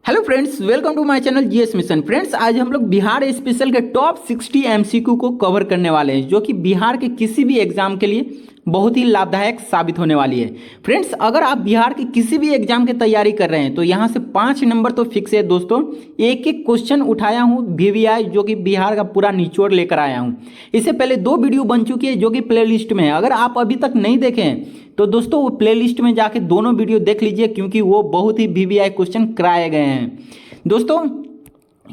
Hello friends, welcome to my channel GS mission. Friends, आज हम लोग बिहार स्पेशल के टॉप 60 एमसीक्यू को कवर करने वाले हैं, जो कि बिहार के किसी भी एग्जाम के लिए बहुत ही लाभदायक साबित होने वाली है। फ्रेंड्स, अगर आप बिहार के किसी भी एग्जाम की तैयारी कर रहे हैं तो यहाँ से 5 नंबर तो फिक्स है दोस्तों। एक एक क्वेश्चन उठाया हूँ वीवीआई, जो कि बिहार का पूरा निचोड़ लेकर आया हूँ। इससे पहले 2 वीडियो बन चुकी है जो कि प्लेलिस्ट में है। अगर आप अभी तक नहीं देखे हैं तो दोस्तों वो प्लेलिस्ट में जाके दोनों वीडियो देख लीजिए, क्योंकि वो बहुत ही वीवीआई क्वेश्चन कराए गए हैं दोस्तों।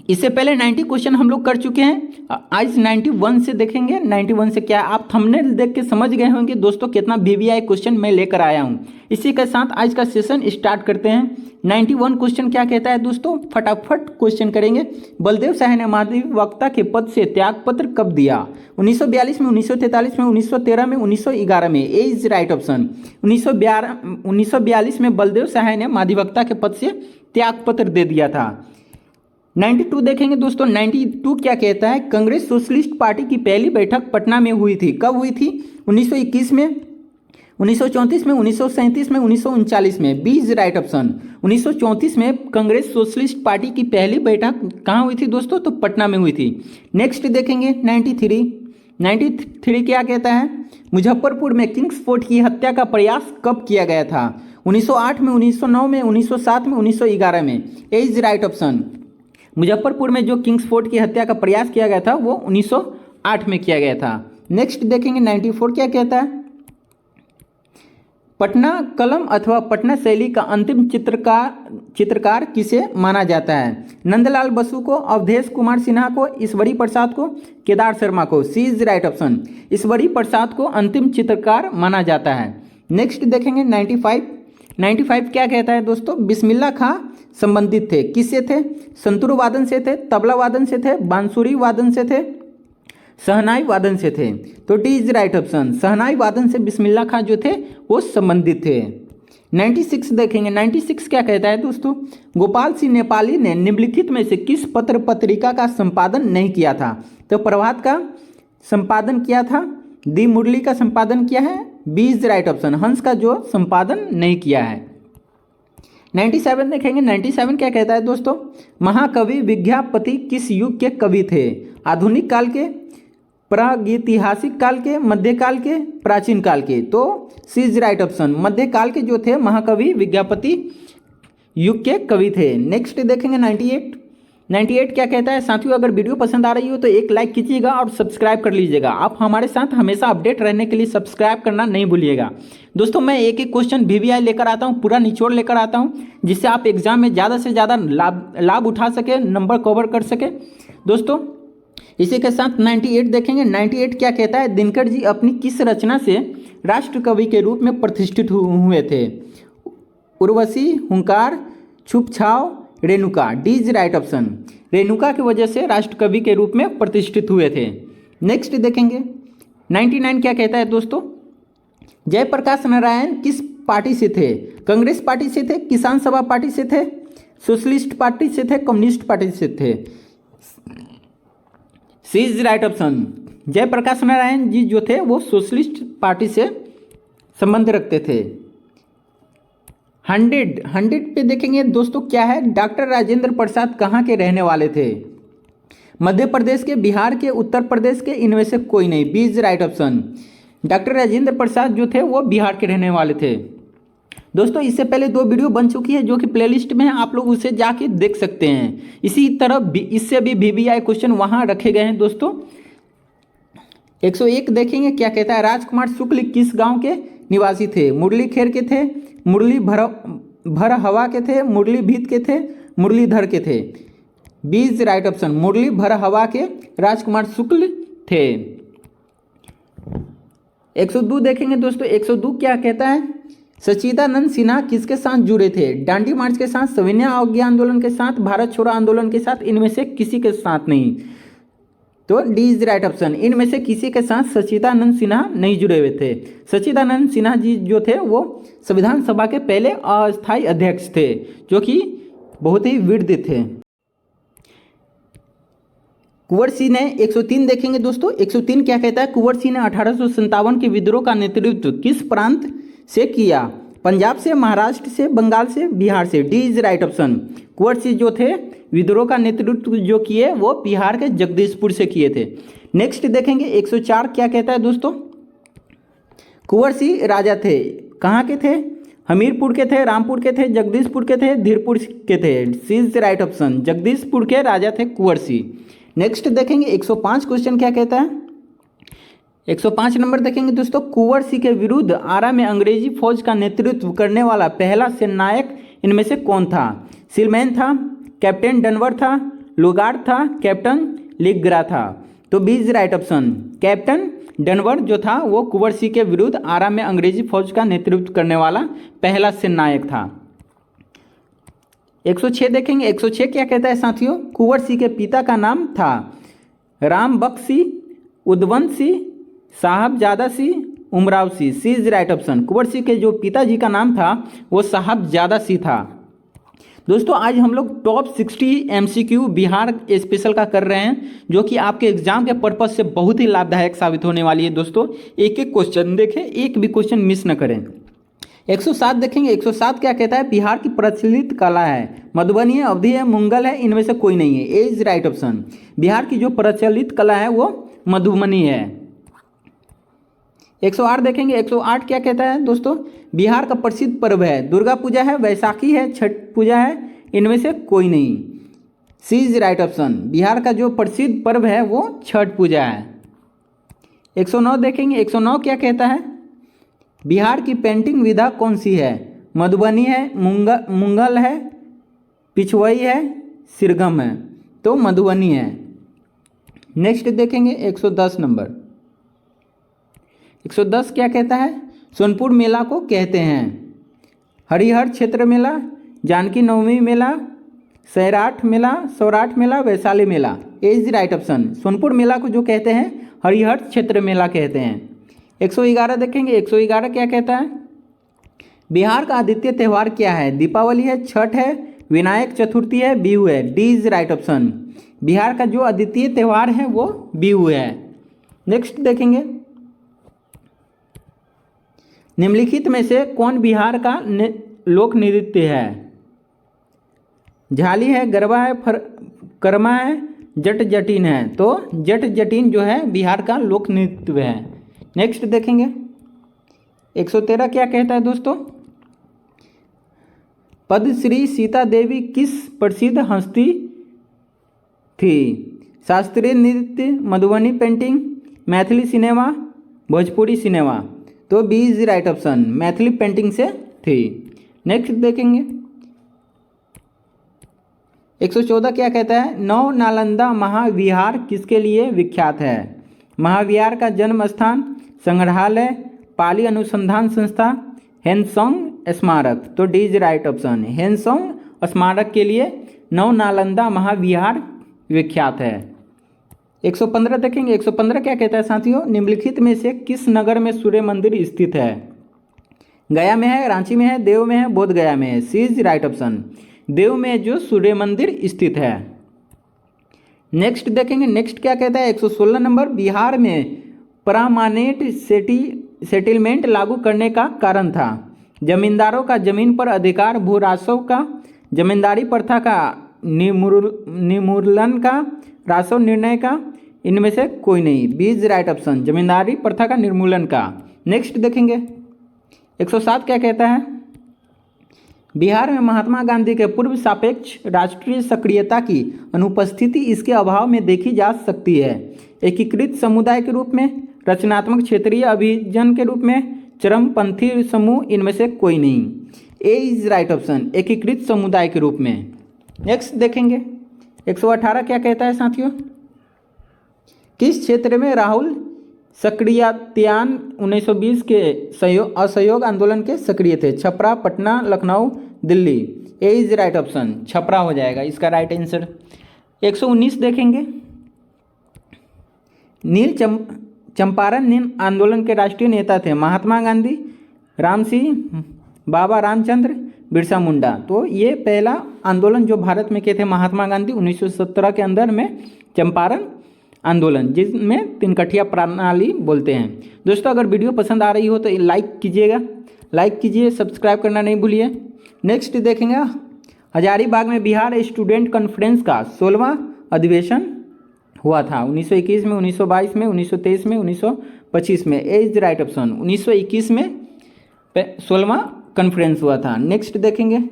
इससे पहले 90 क्वेश्चन हम लोग कर चुके हैं, आज 91 से देखेंगे। 91 से क्या आप थंबनेल देख के समझ गए होंगे दोस्तों कितना वीवीआई क्वेश्चन मैं लेकर आया हूं। इसी के साथ आज का सेशन स्टार्ट करते हैं। 91 क्वेश्चन क्या कहता है दोस्तों, फटाफट क्वेश्चन करेंगे। बलदेव शाह ने महाधिवक्ता के पद से त्यागपत्र कब दिया? 1942 में, 1943 में, 1913 में, 1911 में। ए इज राइट ऑप्शन। 1942 में बलदेव शाह ने महाधिवक्ता के पद से त्यागपत्र दे दिया था। 92 देखेंगे दोस्तों। 92 क्या कहता है, कांग्रेस सोशलिस्ट पार्टी की पहली बैठक पटना में हुई थी। कब हुई थी? 1921 में, 1934 में, 1937 में, 1939 में। B is right option. 1934 में कांग्रेस सोशलिस्ट पार्टी की पहली बैठक कहाँ हुई थी दोस्तों? तो पटना में हुई थी। नेक्स्ट देखेंगे 93 क्या कहता है, मुजफ्फरपुर में किंग्स फोर्ट की हत्या का प्रयास कब किया गया था? 1908 में, 1909 में, 1907 में, 1911 में। ए इज राइट ऑप्शन। मुजफ्फरपुर में जो किंग्स फोर्ट की हत्या का प्रयास किया गया था वो 1908 में किया गया था। नेक्स्ट देखेंगे 94 क्या कहता है, पटना कलम अथवा पटना शैली का अंतिम चित्रकार किसे माना जाता है? नंदलाल बसु को, अवधेश कुमार सिन्हा को, ईश्वरी प्रसाद को, केदार शर्मा को। सी is right option. Ishwari Prasad को अंतिम चित्रकार माना जाता है। नेक्स्ट देखेंगे 95 क्या कहता है दोस्तों, बिस्मिल्ला खां संबंधित थे, किससे थे? संतूर वादन से थे, तबला वादन से थे, बांसुरी वादन से थे, शहनाई वादन से थे। तो डी इज राइट ऑप्शन। शहनाई वादन से बिस्मिल्ला खां जो थे वो संबंधित थे। 96 देखेंगे। 96 क्या कहता है दोस्तों, गोपाल सिंह नेपाली ने निम्नलिखित में से किस पत्र पत्रिका का संपादन नहीं किया था? तो प्रभात का संपादन किया था, दी मुरली का संपादन किया है, बी इज राइट ऑप्शन। हंस का जो संपादन नहीं किया है। 97 देखेंगे। 97 क्या कहता है दोस्तों, महाकवि विद्यापति किस युग के कवि थे? आधुनिक काल के, प्रागैतिहासिक काल के, मध्यकाल के, प्राचीन काल के। तो सी इज राइट ऑप्शन। मध्यकाल के जो थे महाकवि विद्यापति युग के कवि थे। नेक्स्ट देखेंगे 98 क्या कहता है। साथियों, अगर वीडियो पसंद आ रही हो तो एक लाइक कीजिएगा और सब्सक्राइब कर लीजिएगा। आप हमारे साथ हमेशा अपडेट रहने के लिए सब्सक्राइब करना नहीं भूलिएगा दोस्तों। मैं एक एक क्वेश्चन वीवीआई लेकर आता हूं, पूरा निचोड़ लेकर आता हूं, जिससे आप एग्जाम में ज़्यादा से ज़्यादा लाभ उठा सके, नंबर कवर कर सके दोस्तों। इसी के साथ 98 देखेंगे। 98 क्या कहता है, दिनकर जी अपनी किस रचना से राष्ट्र कवि के रूप में प्रतिष्ठित हुए थे? उर्वशी, हुंकार, छुप छाव, Renuka. D is right option. Renuka की वजह से राष्ट्र कवि के रूप में प्रतिष्ठित हुए थे। नेक्स्ट देखेंगे 99 क्या कहता है दोस्तों, जयप्रकाश नारायण किस पार्टी से थे? कांग्रेस पार्टी से थे, किसान सभा पार्टी से थे, सोशलिस्ट पार्टी से थे, कम्युनिस्ट पार्टी से थे। C is right option. Jayaprakash Narayan ji जो थे वो सोशलिस्ट पार्टी से संबंध रखते थे। 100 पे देखेंगे दोस्तों क्या है, डॉक्टर राजेंद्र प्रसाद कहाँ के रहने वाले थे? मध्य प्रदेश के, बिहार के, उत्तर प्रदेश के, इनमें से कोई नहीं। B is right option. Doctor Rajendra Prasad जो थे वो बिहार के रहने वाले थे दोस्तों। इससे पहले 2 वीडियो बन चुकी है जो कि प्लेलिस्ट में है, आप लोग उसे जाके देख सकते हैं। इसी तरह इससे भी वीवीआई क्वेश्चन वहाँ रखे गए हैं दोस्तों। 101 देखेंगे क्या कहता है, राजकुमार शुक्ल किस गाँव के निवासी थे? मुरली खेर के थे, मुरली भर हवा के थे, मुरली भीत के थे, मुरलीधर के थे। B is right option. Murli भर हवा के राजकुमार शुक्ल थे। 102 देखेंगे दोस्तों। 102 क्या कहता है, सच्चिदानंद सिन्हा किसके साथ जुड़े थे? डांडी मार्च के साथ, सविनय अवज्ञा आंदोलन के साथ, भारत छोड़ो आंदोलन के साथ, इनमें से किसी के साथ नहीं। तो डी इज राइट ऑप्शन। इनमें से किसी के साथ सच्चिदानंद सिन्हा नहीं जुड़े हुए थे। सच्चिदानंद सिन्हा जी जो थे वो संविधान सभा के पहले अस्थायी अध्यक्ष थे, जो कि बहुत ही वृद्ध थे। कुंवर सिंह ने 103 देखेंगे दोस्तों। 103 क्या कहता है, कुंवर सिंह ने 1857 के विद्रोह का नेतृत्व किस प्रांत से किया? पंजाब से, महाराष्ट्र से, बंगाल से, बिहार से। D is right option. Kunwar Singh जो थे विद्रोह का नेतृत्व जो किए वो बिहार के जगदीशपुर से किए थे। नेक्स्ट देखेंगे 104 क्या कहता है दोस्तों। कुंवर सिंह राजा थे, कहाँ के थे? हमीरपुर के थे, रामपुर के थे, जगदीशपुर के थे, धीरपुर के थे। C is right option. Jagdishpur के राजा थे कुंवर सिंह। नेक्स्ट देखेंगे 105 क्वेश्चन क्या कहता है। 105 नंबर देखेंगे दोस्तों। कुंवर सिंह के विरुद्ध आरा में अंग्रेजी फौज का नेतृत्व करने वाला पहला सेनानायक इनमें से कौन था? सिलमैन था, कैप्टन डनवर था, लुगार्ड था, कैप्टन लिग्रा था। तो B is right option. Captain Dunbar जो था वो कुंवर सिंह के विरुद्ध आरा में अंग्रेजी फौज का नेतृत्व करने वाला पहला सेनानायक था। 106 देखेंगे। 106 क्या कहता है साथियों। कुंवर सिंह के पिता का नाम था राम बख्श सिंह, उदवंत सिंह, साहबजादा सिंह, उमराव सिंह। सी is right option. Kunwar Singh के जो पिताजी का नाम था वो साहबजादा सिंह था। दोस्तों आज हम लोग टॉप 60 MCQ बिहार स्पेशल का कर रहे हैं, जो कि आपके एग्जाम के पर्पज से बहुत ही लाभदायक साबित होने वाली है। दोस्तों एक एक क्वेश्चन देखें, एक भी क्वेश्चन मिस न करें। 107 देखेंगे। 107 क्या कहता है। बिहार की प्रचलित कला है, मधुबनी है, अवधी है, मुंगल है, इनमें से कोई नहीं है। ए इज राइट ऑप्शन। बिहार की जो प्रचलित कला है वो मधुबनी है। 108 देखेंगे। 108 क्या कहता है दोस्तों। बिहार का प्रसिद्ध पर्व है, दुर्गा पूजा है, वैसाखी है, छठ पूजा है, इनमें से कोई नहीं। सी इज राइट ऑप्शन। बिहार का जो प्रसिद्ध पर्व है वो छठ पूजा है। 109 देखेंगे। 109 क्या कहता है। बिहार की पेंटिंग विधा कौन सी है? मधुबनी है, मुंगल है, पिछवई है, सिरगम है। तो मधुबनी है। नेक्स्ट देखेंगे 110 नंबर। 110 क्या कहता है। सोनपुर मेला को कहते हैं हरिहर क्षेत्र मेला, जानकी नवमी मेला, सैराठ मेला, सौराठ मेला, वैशाली मेला। ए इज राइट ऑप्शन। सोनपुर मेला को जो कहते हैं हरिहर क्षेत्र मेला कहते हैं। 111 देखेंगे। 111 क्या कहता है। बिहार का आदित्य त्यौहार क्या है? दीपावली है, छठ है, विनायक चतुर्थी है, बिहू है। D is right option. Bihar का जो आदित्य त्यौहार है वो बिहू है। नेक्स्ट देखेंगे। निम्नलिखित में से कौन बिहार का लोक नृत्य है? झाली है, गरबा है, कर्मा है, जट जटिन है। तो जट जटिन जो है बिहार का लोक नृत्य है। नेक्स्ट देखेंगे 113 क्या कहता है दोस्तों। पद्मश्री सीता देवी किस प्रसिद्ध हस्ती थी? शास्त्रीय नृत्य, Madhubani painting, Maithili cinema, Bhojpuri cinema. तो B is right option. Maithili painting से थी। नेक्स्ट देखेंगे 114 क्या कहता है। नव नालंदा महाविहार किसके लिए विख्यात है? महाविहार का जन्म स्थान, संग्रहालय, पाली अनुसंधान संस्था, हेनसोंग स्मारक। तो डी इज राइट ऑप्शन। हेनसोंग स्मारक के लिए नव नालंदा महाविहार विख्यात है। 115 देखेंगे। 115 क्या कहता है साथियों। निम्नलिखित में से किस नगर में सूर्य मंदिर स्थित है? गया में है, रांची में है, देव में है, बोध गया में है। सी इज राइट ऑप्शन। देव में जो सूर्य मंदिर स्थित है। नेक्स्ट देखेंगे। नेक्स्ट क्या कहता है 116 नंबर। बिहार में परमानेंट सेटलमेंट लागू करने का कारण था? जमींदारों का जमीन पर अधिकार, भू राजस्व का, जमींदारी प्रथा का निर्मूलन का, राजस्व निर्णय का, इनमें से कोई नहीं। B is right option. जमींदारी प्रथा का निर्मूलन का। नेक्स्ट देखेंगे 107 क्या कहता है। बिहार में महात्मा गांधी के पूर्व सापेक्ष राष्ट्रीय सक्रियता की अनुपस्थिति इसके अभाव में देखी जा सकती है। एकीकृत समुदाय के रूप में, रचनात्मक क्षेत्रीय अभियान के रूप में, चरमपंथी समूह, इनमें से कोई नहीं। ए इज राइट ऑप्शन। एकीकृत समुदाय के रूप में। नेक्स्ट देखेंगे 118 क्या कहता है साथियों। किस क्षेत्र में राहुल सक्रियतान 1920 के असहयोग आंदोलन के सक्रिय थे? छपरा, पटना, लखनऊ, दिल्ली। ए इज राइट ऑप्शन। छपरा हो जाएगा इसका राइट आंसर। 119 देखेंगे। नील चंपारण आंदोलन के राष्ट्रीय नेता थे? महात्मा गांधी, राम सिंह, बाबा रामचंद्र, बिरसा मुंडा। तो ये पहला आंदोलन जो भारत में किए थे महात्मा गांधी 1917 के अंदर में चंपारण आंदोलन, जिसमें तिनकठिया प्रणाली बोलते हैं। दोस्तों अगर वीडियो पसंद आ रही हो तो लाइक कीजिएगा, लाइक कीजिए, सब्सक्राइब करना नहीं भूलिए। नेक्स्ट देखेंगे, हजारीबाग में बिहार स्टूडेंट कॉन्फ्रेंस का 16वां अधिवेशन हुआ था 1921 में, 1922 में, 1923 में, 1925 में। ए इज द राइट ऑप्शन। 1921 में 16वां कॉन्फ्रेंस हुआ था। नेक्स्ट देखेंगे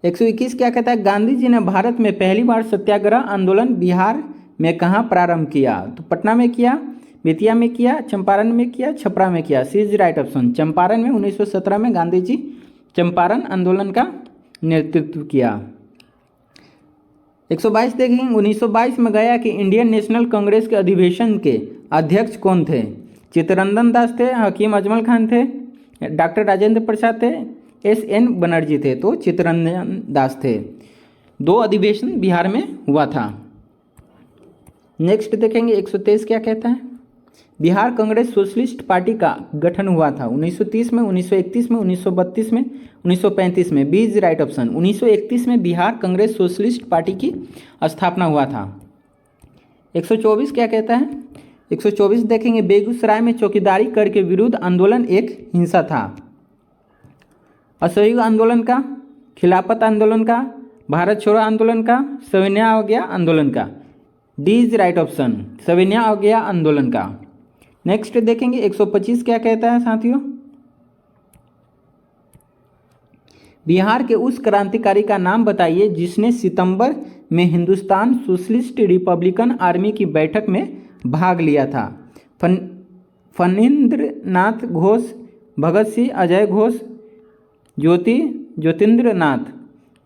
121 क्या कहता है, गांधी जी ने भारत में पहली बार सत्याग्रह आंदोलन बिहार में कहाँ प्रारंभ किया? तो पटना में किया, बेतिया में किया, चंपारण में किया, छपरा में किया। सी इज राइट ऑप्शन। चंपारण में 1917 में गांधी जी चंपारण आंदोलन का नेतृत्व किया। 122 देखेंगे, 1922 में गया कि इंडियन नेशनल कांग्रेस के अधिवेशन के अध्यक्ष कौन थे? चित्तरंजन दास थे, हकीम अजमल खान थे, डॉक्टर राजेंद्र प्रसाद थे, एस.एन. बनर्जी थे। तो चित्तरंजन दास थे। 2 अधिवेशन बिहार में हुआ था। नेक्स्ट देखेंगे 123 क्या कहता है, बिहार कांग्रेस सोशलिस्ट पार्टी का गठन हुआ था 1930 में, 1931 में, 1932 में, 1935 में। B is right option. 1931 में बिहार कांग्रेस सोशलिस्ट पार्टी की स्थापना हुआ था। 124 क्या कहता है, 124 देखेंगे, बेगूसराय में चौकीदारी कर के विरुद्ध आंदोलन एक हिंसा था। असहयोग आंदोलन का, खिलाफत आंदोलन का, भारत छोड़ो आंदोलन का, सविनय अवज्ञा आंदोलन का। डी इज राइट ऑप्शन, सविनय अवज्ञा आंदोलन का। नेक्स्ट देखेंगे 125 क्या कहता है साथियों, बिहार के उस क्रांतिकारी का नाम बताइए जिसने सितंबर में हिंदुस्तान सोशलिस्ट रिपब्लिकन आर्मी की बैठक में भाग लिया था। फणींद्र नाथ घोष, भगत सिंह, अजय घोष, ज्योतिन्द्र नाथ।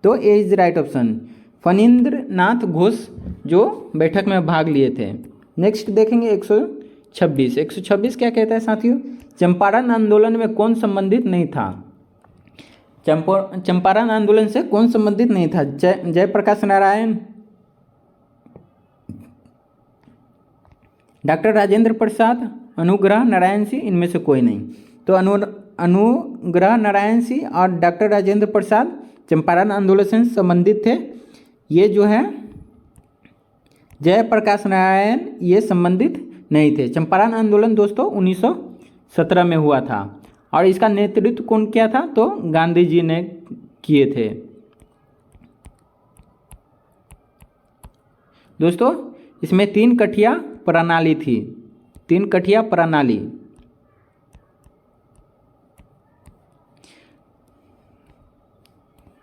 तो ए इज राइट ऑप्शन, फणींद्र नाथ घोष जो बैठक में भाग लिए थे। नेक्स्ट देखेंगे 126। 126 क्या कहता है साथियों, चंपारण आंदोलन में कौन संबंधित नहीं था? चंपारण आंदोलन से कौन संबंधित नहीं था? जयप्रकाश नारायण, डॉक्टर राजेंद्र प्रसाद, अनुग्रह नारायण सिंह, इनमें से कोई नहीं। तो अनुग्रह नारायण सिंह और डॉक्टर राजेंद्र प्रसाद चंपारण आंदोलन से संबंधित थे। ये जो है जयप्रकाश नारायण, ये संबंधित नहीं थे। चंपारण आंदोलन दोस्तों 1917 में हुआ था और इसका नेतृत्व कौन किया था? तो गांधी जी ने किए थे। दोस्तों इसमें 3 कठिया प्रणाली थी, 3 कठिया प्रणाली।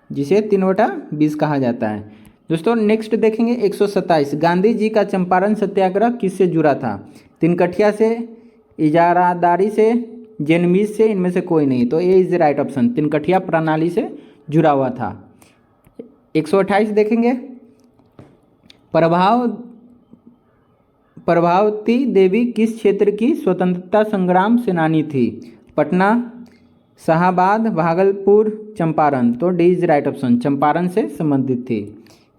जिसे 3/20 कहा जाता है। दोस्तों नेक्स्ट देखेंगे 127, गांधी जी का चंपारण सत्याग्रह किससे जुड़ा था? 3 कठिया से, इजारादारी से, जेनमीज से, इनमें से कोई नहीं। तो ए इज द राइट ऑप्शन, 3 कठिया प्रणाली से जुड़ा हुआ था। 128 देखेंगे, प्रभावती देवी किस क्षेत्र की स्वतंत्रता संग्राम सेनानी थी? पटना, शाहाबाद, भागलपुर, चंपारण। तो D is right option, Champaran से संबंधित थी।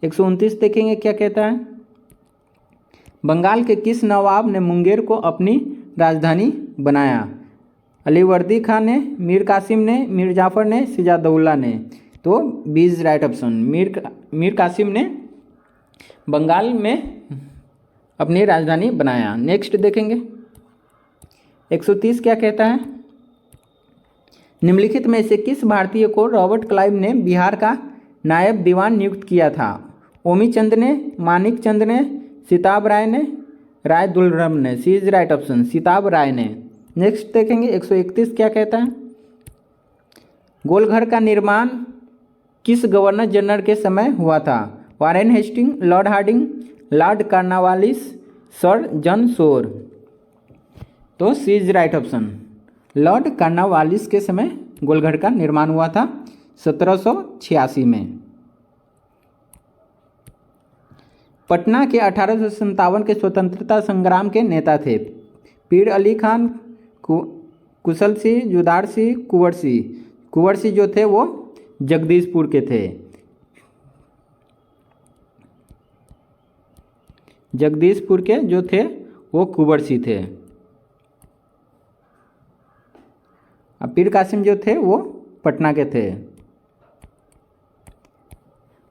129 देखेंगे क्या कहता है, बंगाल के किस नवाब ने मुंगेर को अपनी राजधानी बनाया? अलीवर्दी खान ने, मीर कासिम ने, मीर जाफर ने, सिजादौल्ला ने। तो B is right option, Mir Qasim ने बंगाल में अपनी राजधानी बनाया। नेक्स्ट देखेंगे 130 क्या कहता है, निम्नलिखित में से किस भारतीय को रॉबर्ट क्लाइव ने बिहार का नायब दीवान नियुक्त किया था? ओमी चंद ने, मानिक चंद ने, सिताब राय ने, राय दुर्लभ ने। सी इज राइट ऑप्शन, सिताब राय ने। नेक्स्ट देखेंगे 131 क्या कहता है, गोलघर का निर्माण किस गवर्नर जनरल के समय हुआ था? Warren Hasting, Lord Hardinge, Lord Cornwallis, Sir John Shore. तो C is right option, Lord Cornwallis के समय गोलघर का निर्माण हुआ था 1786 में। पटना के 1857 के स्वतंत्रता संग्राम के नेता थे? पीर अली खान, कुशल सिंह, जुदार सिंह, कुंवर सिंह। कुंवर सिंह जो थे वो जगदीशपुर के थे। जगदीशपुर के जो थे वो कुंवर सिंह थे। अब पीर कासिम जो थे वो पटना के थे।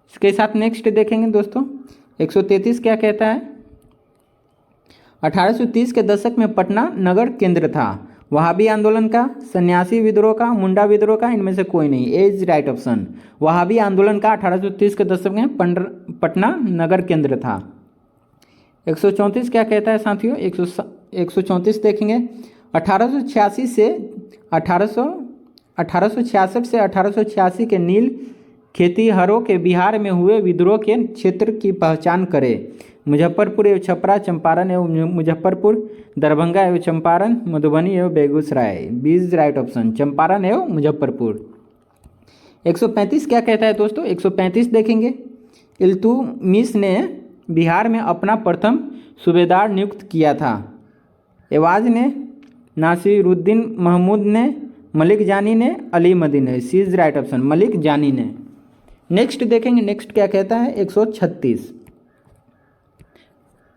इसके साथ नेक्स्ट देखेंगे दोस्तों, 133 क्या कहता है? 1830 के दशक में पटना नगर केंद्र था। वहाबी आंदोलन का, सन्यासी विद्रोह का, मुंडा विद्रोह का, इनमें से कोई नहीं। ए इज राइट ऑप्शन। वहाबी आंदोलन का 1830 के दशक में पटना नगर केंद्र था। 134 क्या कहता है साथियों? 134 देखेंगे। 1866 से 1886 के नील खेतीहरों के बिहार में हुए विद्रोह के क्षेत्र की पहचान करें। मुजफ्फरपुर एवं छपरा, चंपारण एवं मुजफ्फरपुर, दरभंगा एवं चंपारण, मधुबनी एवं Begusarai. B is right option, Champaran एवं मुजफ्फरपुर। 135 क्या कहता है दोस्तों? 135 देखेंगे। इल्तुतमिश ने बिहार में अपना प्रथम सूबेदार नियुक्त किया था। एवाज ने, नासिरुद्दीन महमूद ने, मलिक जानी ने, अली मदी ने। सी इज राइट ऑप्शन, मलिक जानी ने। नेक्स्ट देखेंगे। नेक्स्ट क्या कहता है? 136।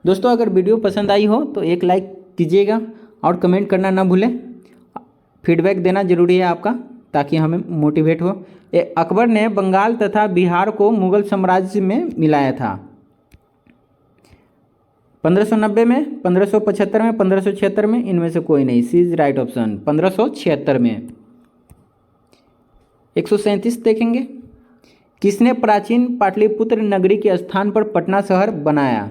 दोस्तों अगर वीडियो पसंद आई हो तो एक लाइक कीजिएगा और कमेंट करना ना भूलें। फीडबैक देना जरूरी है आपका, ताकि हमें मोटिवेट हो। अकबर ने बंगाल तथा बिहार को मुगल साम्राज्य में मिलाया था। 1590 में, 1575 में, 1576 में, इनमें से कोई नहीं। सी इज राइट ऑप्शन, 1576 में। 137 देखेंगे। किसने प्राचीन पाटलिपुत्र नगरी के स्थान पर पटना शहर बनाया?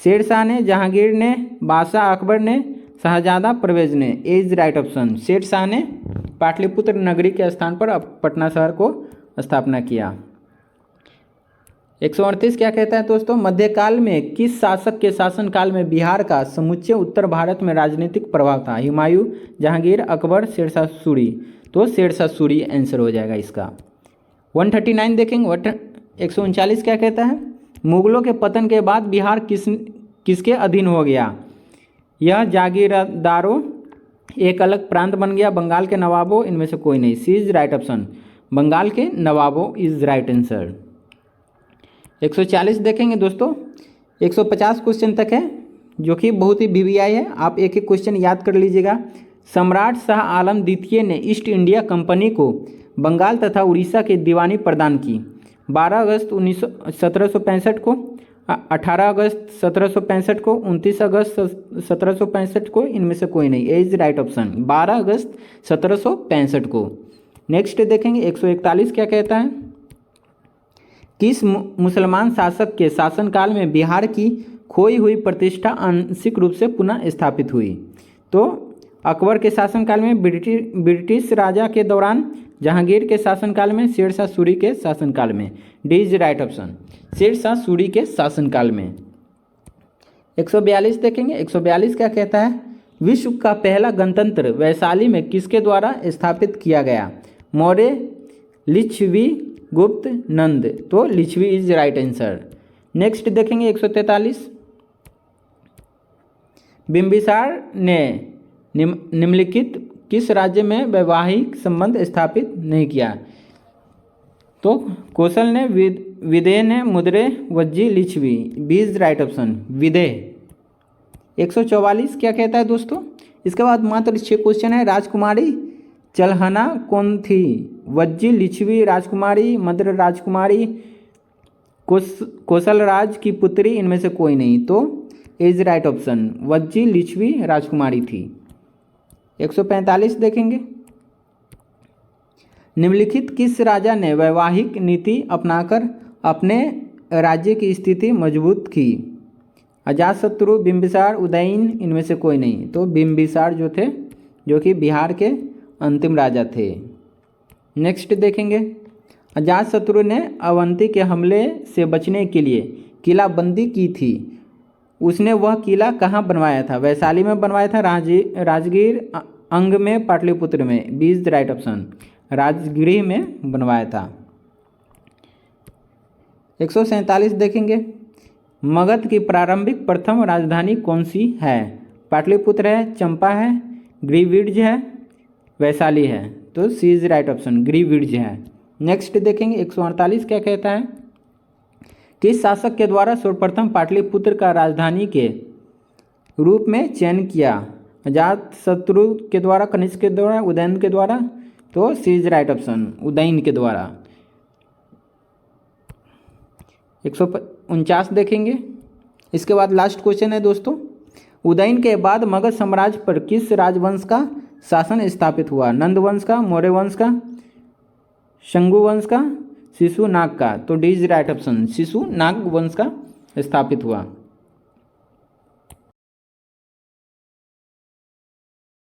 शेरशाह ने, जहांगीर ने, बादशाह अकबर ने, शाहजादा परवेज ने। ए इज राइट ऑप्शन, शेरशाह ने पाटलिपुत्र नगरी के स्थान पर पटना शहर को स्थापना किया। 138 क्या कहता है दोस्तों? मध्यकाल में किस शासक के शासनकाल में बिहार का समुच्चय उत्तर भारत में राजनीतिक प्रभाव था? हुमायूं, जहांगीर, अकबर, शेरशाह सूरी। तो शेरशाह सूरी आंसर हो जाएगा इसका। 139 देखेंगे। 139 क्या कहता है? मुगलों के पतन के बाद बिहार किसके अधीन हो गया? यह जागीरदारों एक अलग प्रांत बन गया। बंगाल के नवाबों, इनमें से कोई नहीं। सी इज राइट ऑप्शन, बंगाल के नवाबों इज राइट आंसर। 140 देखेंगे दोस्तों। 150 क्वेश्चन तक है, जो कि बहुत ही वीवीआई है। आप एक एक क्वेश्चन याद कर लीजिएगा। सम्राट शाह आलम द्वितीय ने ईस्ट इंडिया कंपनी को बंगाल तथा उड़ीसा की दीवानी प्रदान की। 12 अगस्त 1765 को, 18 अगस्त 1765 को, 29 अगस्त 1765 को, इनमें से कोई नहीं। ए इज राइट ऑप्शन, 12 अगस्त 1765 को। नेक्स्ट देखेंगे। 141 क्या कहता है? किस मुसलमान शासक के शासनकाल में बिहार की खोई हुई प्रतिष्ठा आंशिक रूप से पुनः स्थापित हुई? तो अकबर के शासनकाल में, ब्रिटिश राजा के दौरान, जहांगीर के शासनकाल में, शेरशाह सूरी के शासनकाल में। D is right option, Shershah Suri के शासनकाल में। 142 देखेंगे। 142 क्या कहता है? विश्व का पहला गणतंत्र वैशाली में किसके द्वारा स्थापित किया गया? मौर्य, लिच्छवी, गुप्त, नंद। तो Licchavi is right answer. Next देखेंगे। 143। बिंबिसार ने निम्नलिखित किस राज्य में वैवाहिक संबंध स्थापित नहीं किया? तो कौशल ने, विदेह ने, मुद्रे, Vajji, Lichchhavi. B is right option, Videh. 144 क्या कहता है दोस्तों? इसके बाद मात्र 6 क्वेश्चन है। राजकुमारी चलहना कौन थी? वज्जी, लिच्छवी राजकुमारी, मद्र राजकुमारी, कौशल राज की पुत्री, इनमें से कोई नहीं। तो is right option, Vajji Licchavi राजकुमारी थी। 145 देखेंगे। निम्नलिखित किस राजा ने वैवाहिक नीति अपनाकर अपने राज्य की स्थिति मजबूत की? अजातशत्रु, बिंबिसार, उदयन, इनमें से कोई नहीं। तो बिंबिसार जो थे, जो कि बिहार के अंतिम राजा थे। नेक्स्ट देखेंगे। अजातशत्रु ने अवंती के हमले से बचने के लिए किलाबंदी की थी। उसने वह किला कहाँ बनवाया था? वैशाली में बनवाया था, राजगीर, अंग में, पाटलिपुत्र में। B is right option, Rajgriha में बनवाया था। 147 देखेंगे। मगध की प्रारंभिक प्रथम राजधानी कौन सी है? पाटलिपुत्र है, चंपा है, ग्रीविड्ज है, वैशाली है। तो सी इज राइट ऑप्शन, ग्रीविड्ज है। नेक्स्ट देखेंगे। 148 क्या कहता है? किस शासक के द्वारा सर्वप्रथम पाटलिपुत्र का राजधानी के रूप में चयन किया? अजातशत्रु के द्वारा, कनिष्क के द्वारा, उदयन के द्वारा। तो C is right option, Udayan के द्वारा। 149 देखेंगे। इसके बाद लास्ट क्वेश्चन है दोस्तों, उदयन के बाद मगध साम्राज्य पर किस राजवंश का शासन स्थापित हुआ? नंद वंश का, मौर्य वंश का, शंगु वंश का, शिशुनाग का? तो D is right option, Shishunaga वंश का स्थापित हुआ।